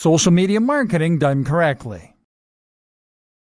Social media marketing done correctly.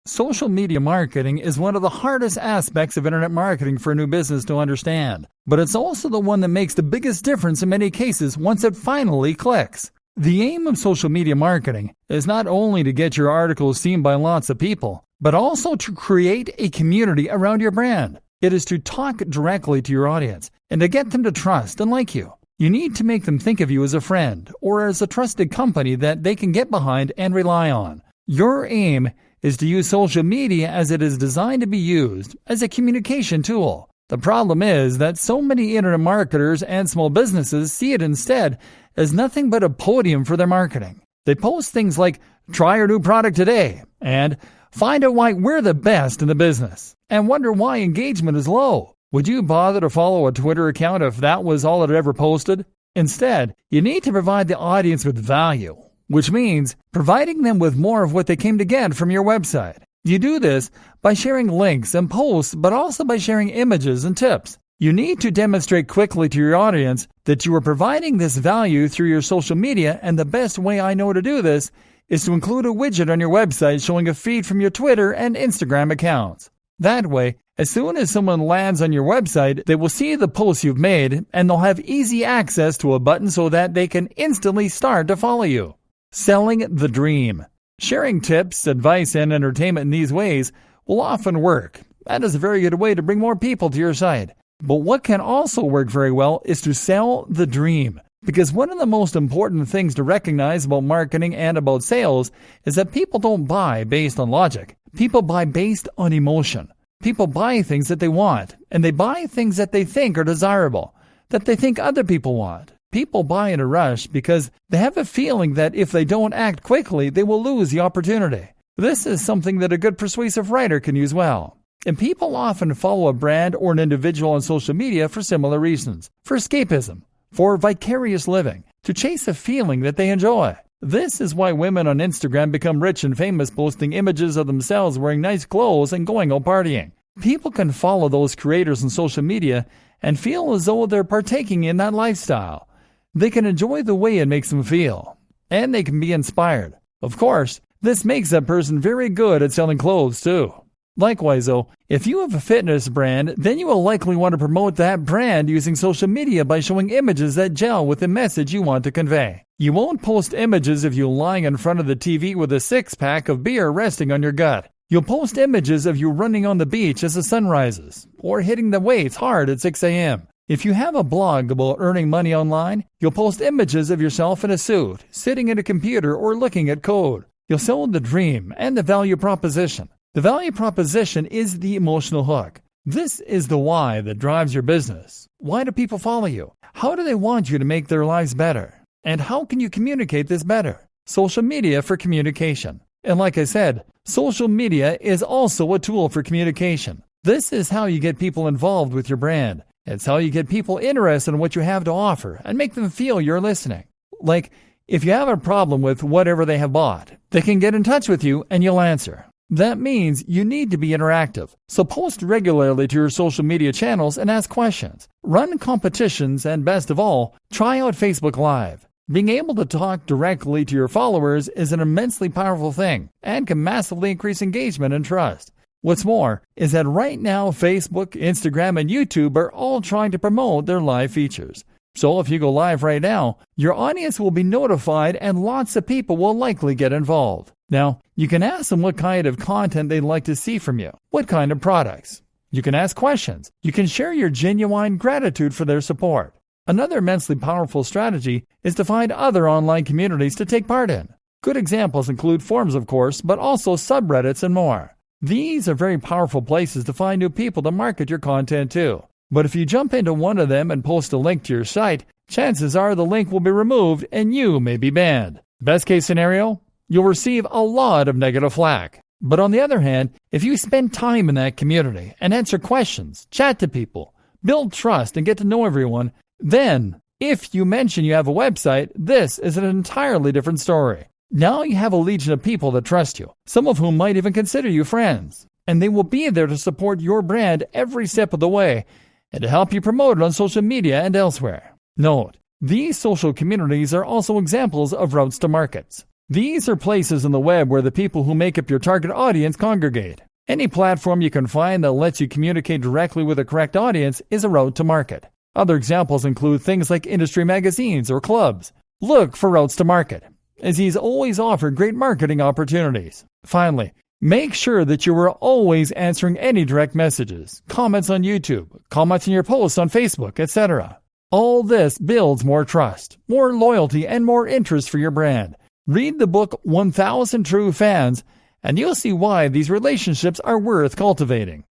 Social media marketing is one of the hardest aspects of internet marketing for a new business to understand, but it's also the one that makes the biggest difference in many cases once it finally clicks. The aim of social media marketing is not only to get your articles seen by lots of people, but also to create a community around your brand. It is to talk directly to your audience and to get them to trust and like you. You need to make them think of you as a friend or as a trusted company that they can get behind and rely on. Your aim is to use social media as it is designed to be used as a communication tool. The problem is that so many internet marketers and small businesses see it instead as nothing but a podium for their marketing. They post things like, "Try our new product today," and "Find out why we're the best in the business," and wonder why engagement is low. Would you bother to follow a Twitter account if that was all it ever posted? Instead, you need to provide the audience with value, which means providing them with more of what they came to get from your website. You do this by sharing links and posts, but also by sharing images and tips. You need to demonstrate quickly to your audience that you are providing this value through your social media, and the best way I know to do this is to include a widget on your website showing a feed from your Twitter and Instagram accounts. That way, as soon as someone lands on your website, they will see the posts you've made, and they'll have easy access to a button so that they can instantly start to follow you. Selling the dream. Sharing tips, advice, and entertainment in these ways will often work. That is a very good way to bring more people to your site. But what can also work very well is to sell the dream. Because one of the most important things to recognize about marketing and about sales is that people don't buy based on logic. People buy based on emotion. People buy things that they want, and they buy things that they think are desirable, that they think other people want. People buy in a rush because they have a feeling that if they don't act quickly, they will lose the opportunity. This is something that a good persuasive writer can use well. And people often follow a brand or an individual on social media for similar reasons. For escapism, for vicarious living, to chase a feeling that they enjoy. This is why women on Instagram become rich and famous posting images of themselves wearing nice clothes and going out partying. People can follow those creators on social media and feel as though they're partaking in that lifestyle. They can enjoy the way it makes them feel, and they can be inspired. Of course, this makes that person very good at selling clothes too. Likewise though, if you have a fitness brand, then you will likely want to promote that brand using social media by showing images that gel with the message you want to convey. You won't post images of you lying in front of the TV with a six-pack of beer resting on your gut. You'll post images of you running on the beach as the sun rises, or hitting the weights hard at 6 a.m. If you have a blog about earning money online, you'll post images of yourself in a suit, sitting at a computer or looking at code. You'll sell the dream and the value proposition. The value proposition is the emotional hook. This is the why that drives your business. Why do people follow you? How do they want you to make their lives better? And how can you communicate this better? Social media for communication. And like I said, social media is also a tool for communication. This is how you get people involved with your brand. It's how you get people interested in what you have to offer and make them feel you're listening. Like, if you have a problem with whatever they have bought, they can get in touch with you and you'll answer. That means you need to be interactive. So post regularly to your social media channels and ask questions. Run competitions, and best of all, try out Facebook Live. Being able to talk directly to your followers is an immensely powerful thing and can massively increase engagement and trust. What's more is that right now Facebook, Instagram, and YouTube are all trying to promote their live features. So if you go live right now, your audience will be notified and lots of people will likely get involved. Now, you can ask them what kind of content they'd like to see from you, what kind of products. You can ask questions. You can share your genuine gratitude for their support. Another immensely powerful strategy is to find other online communities to take part in. Good examples include forums, of course, but also subreddits and more. These are very powerful places to find new people to market your content to. But if you jump into one of them and post a link to your site, chances are the link will be removed and you may be banned. Best case scenario, you'll receive a lot of negative flack. But on the other hand, if you spend time in that community and answer questions, chat to people, build trust and get to know everyone, then if you mention you have a website, this is an entirely different story. Now you have a legion of people that trust you, some of whom might even consider you friends, and they will be there to support your brand every step of the way and to help you promote it on social media and elsewhere. Note, these social communities are also examples of routes to markets. These are places on the web where the people who make up your target audience congregate. Any platform you can find that lets you communicate directly with the correct audience is a route to market. Other examples include things like industry magazines or clubs. Look for routes to market, as these always offer great marketing opportunities. Finally, make sure that you are always answering any direct messages, comments on YouTube, comments in your posts on Facebook, etc. All this builds more trust, more loyalty, and more interest for your brand. Read the book 1000 True Fans, and you'll see why these relationships are worth cultivating.